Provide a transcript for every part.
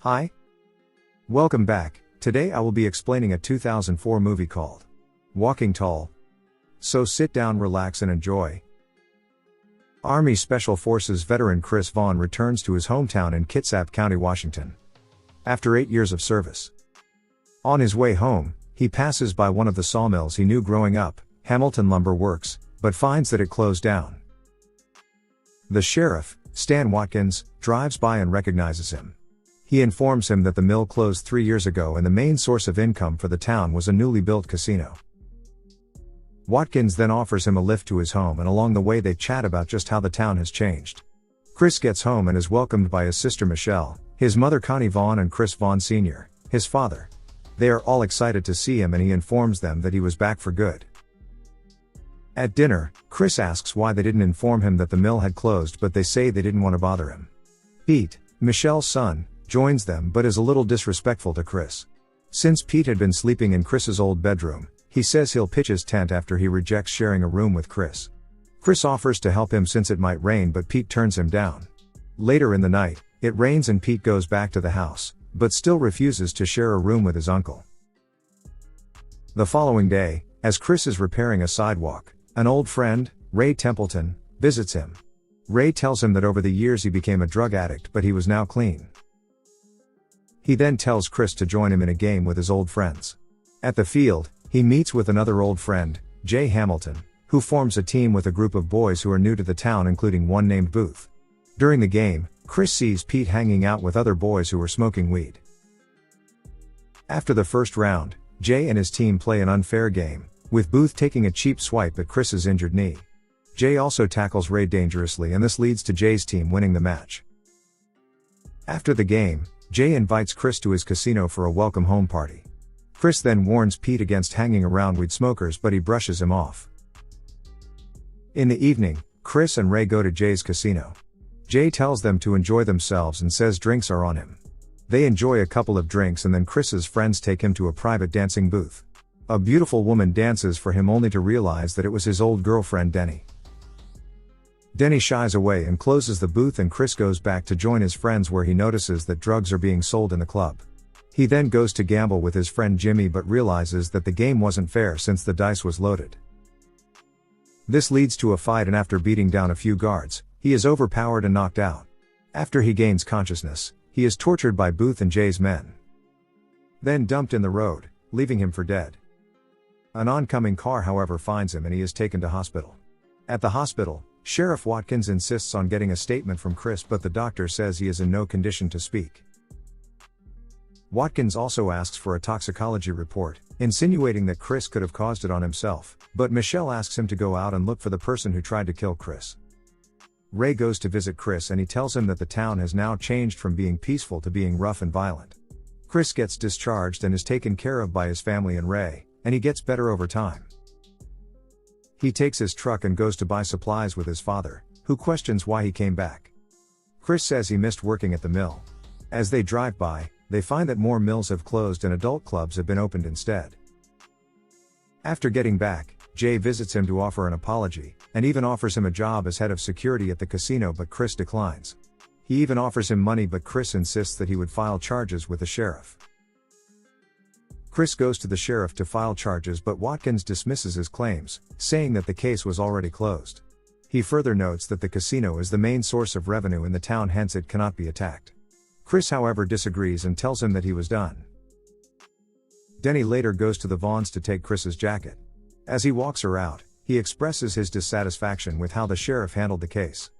Hi. Welcome back. Today I will be explaining a 2004 movie called Walking Tall. So sit down, relax and enjoy. Army Special Forces veteran Chris Vaughn returns to his hometown in Kitsap County, Washington, after 8 years of service. On his way home, he passes by one of the sawmills he knew growing up, Hamilton Lumber Works, but finds that it closed down. The sheriff, Stan Watkins, drives by and recognizes him. He informs him that the mill closed 3 years ago and the main source of income for the town was a newly built casino. Watkins then offers him a lift to his home, and along the way they chat about just how the town has changed. Chris gets home and is welcomed by his sister Michelle, his mother Connie Vaughn and Chris Vaughn Sr., his father. They are all excited to see him and he informs them that he was back for good. At dinner, Chris asks why they didn't inform him that the mill had closed, but they say they didn't want to bother him. Pete, Michelle's son, joins them but is a little disrespectful to Chris. Since Pete had been sleeping in Chris's old bedroom, he says he'll pitch his tent after he rejects sharing a room with Chris. Chris offers to help him since it might rain, but Pete turns him down. Later in the night, it rains and Pete goes back to the house, but still refuses to share a room with his uncle. The following day, as Chris is repairing a sidewalk, an old friend, Ray Templeton, visits him. Ray tells him that over the years he became a drug addict, but he was now clean. He then tells Chris to join him in a game with his old friends. At the field, he meets with another old friend, Jay Hamilton, who forms a team with a group of boys who are new to the town, including one named Booth. During the game, Chris sees Pete hanging out with other boys who are smoking weed. After the first round, Jay and his team play an unfair game, with Booth taking a cheap swipe at Chris's injured knee. Jay also tackles Ray dangerously, and this leads to Jay's team winning the match. After the game, Jay invites Chris to his casino for a welcome home party. Chris then warns Pete against hanging around weed smokers, but he brushes him off. In the evening, Chris and Ray go to Jay's casino. Jay tells them to enjoy themselves and says drinks are on him. They enjoy a couple of drinks and then Chris's friends take him to a private dancing booth. A beautiful woman dances for him only to realize that it was his old girlfriend Denny. Denny shies away and closes the booth, and Chris goes back to join his friends where he notices that drugs are being sold in the club. He then goes to gamble with his friend Jimmy but realizes that the game wasn't fair since the dice was loaded. This leads to a fight, and after beating down a few guards, he is overpowered and knocked out. After he gains consciousness, he is tortured by Booth and Jay's men, then dumped in the road, leaving him for dead. An oncoming car however finds him and he is taken to hospital. At the hospital, Sheriff Watkins insists on getting a statement from Chris, but the doctor says he is in no condition to speak. Watkins also asks for a toxicology report, insinuating that Chris could have caused it on himself, but Michelle asks him to go out and look for the person who tried to kill Chris. Ray goes to visit Chris and he tells him that the town has now changed from being peaceful to being rough and violent. Chris gets discharged and is taken care of by his family and Ray, and he gets better over time. He takes his truck and goes to buy supplies with his father, who questions why he came back. Chris says he missed working at the mill. As they drive by, they find that more mills have closed and adult clubs have been opened instead. After getting back, Jay visits him to offer an apology, and even offers him a job as head of security at the casino, but Chris declines. He even offers him money, but Chris insists that he would file charges with the sheriff. Chris goes to the sheriff to file charges, but Watkins dismisses his claims, saying that the case was already closed. He further notes that the casino is the main source of revenue in the town, hence it cannot be attacked. Chris however disagrees and tells him that he was done. Denny later goes to the Vaughns to take Chris's jacket. As he walks her out, he expresses his dissatisfaction with how the sheriff handled the case.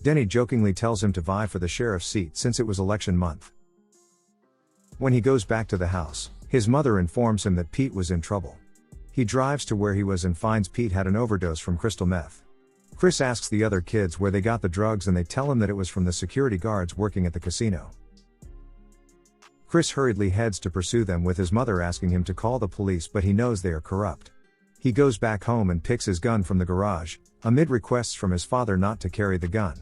Denny jokingly tells him to vie for the sheriff's seat since it was election month. When he goes back to the house, his mother informs him that Pete was in trouble. He drives to where he was and finds Pete had an overdose from crystal meth. Chris asks the other kids where they got the drugs and they tell him that it was from the security guards working at the casino. Chris hurriedly heads to pursue them, with his mother asking him to call the police, but he knows they are corrupt. He goes back home and picks his gun from the garage, amid requests from his father not to carry the gun.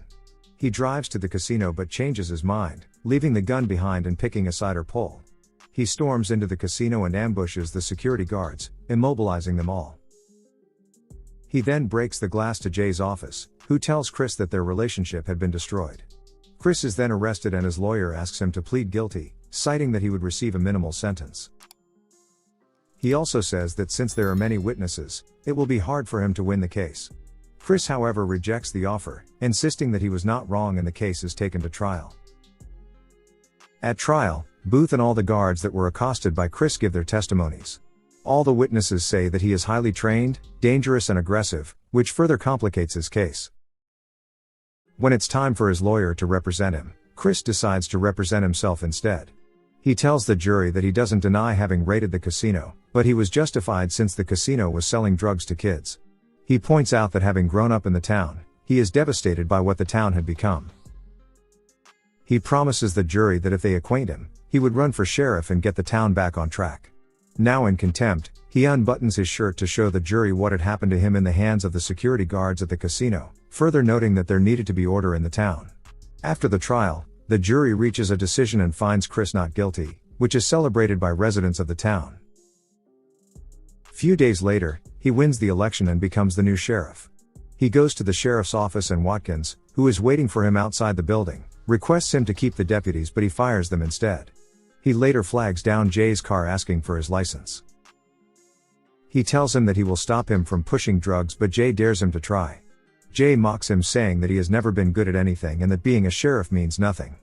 He drives to the casino but changes his mind, leaving the gun behind and picking a cider pole. He storms into the casino and ambushes the security guards, immobilizing them all. He then breaks the glass to Jay's office, who tells Chris that their relationship had been destroyed. Chris is then arrested and his lawyer asks him to plead guilty, citing that he would receive a minimal sentence. He also says that since there are many witnesses, it will be hard for him to win the case. Chris, however, rejects the offer, insisting that he was not wrong and the case is taken to trial. At trial, Booth and all the guards that were accosted by Chris give their testimonies. All the witnesses say that he is highly trained, dangerous and aggressive, which further complicates his case. When it's time for his lawyer to represent him, Chris decides to represent himself instead. He tells the jury that he doesn't deny having raided the casino, but he was justified since the casino was selling drugs to kids. He points out that having grown up in the town, he is devastated by what the town had become. He promises the jury that if they acquaint him, he would run for sheriff and get the town back on track. Now in contempt, he unbuttons his shirt to show the jury what had happened to him in the hands of the security guards at the casino, further noting that there needed to be order in the town. After the trial, the jury reaches a decision and finds Chris not guilty, which is celebrated by residents of the town. Few days later, he wins the election and becomes the new sheriff. He goes to the sheriff's office and Watkins, who is waiting for him outside the building, requests him to keep the deputies but he fires them instead. He later flags down Jay's car asking for his license. He tells him that he will stop him from pushing drugs but Jay dares him to try. Jay mocks him saying that he has never been good at anything and that being a sheriff means nothing.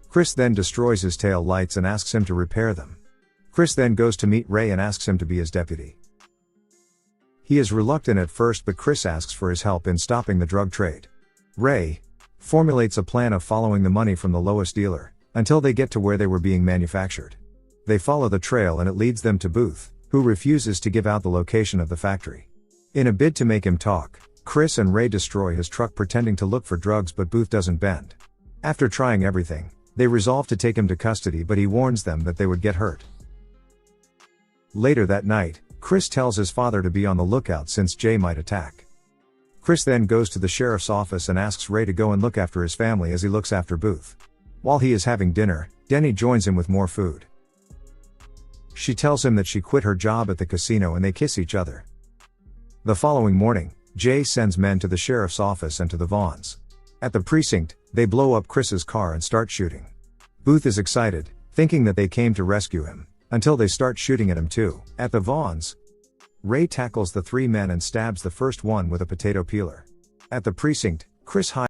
Chris then destroys his tail lights and asks him to repair them. Chris then goes to meet Ray and asks him to be his deputy. He is reluctant at first but Chris asks for his help in stopping the drug trade. Ray formulates a plan of following the money from the lowest dealer, until they get to where they were being manufactured. They follow the trail and it leads them to Booth, who refuses to give out the location of the factory. In a bid to make him talk, Chris and Ray destroy his truck pretending to look for drugs but Booth doesn't bend. After trying everything, they resolve to take him to custody but he warns them that they would get hurt. Later that night, Chris tells his father to be on the lookout since Jay might attack. Chris then goes to the sheriff's office and asks Ray to go and look after his family as he looks after Booth. While he is having dinner, Denny joins him with more food. She tells him that she quit her job at the casino and they kiss each other. The following morning, Jay sends men to the sheriff's office and to the Vaughns. At the precinct, they blow up Chris's car and start shooting. Booth is excited, thinking that they came to rescue him, until they start shooting at him too. At the Vaughns, Ray tackles the three men and stabs the first one with a potato peeler. At the precinct, Chris hides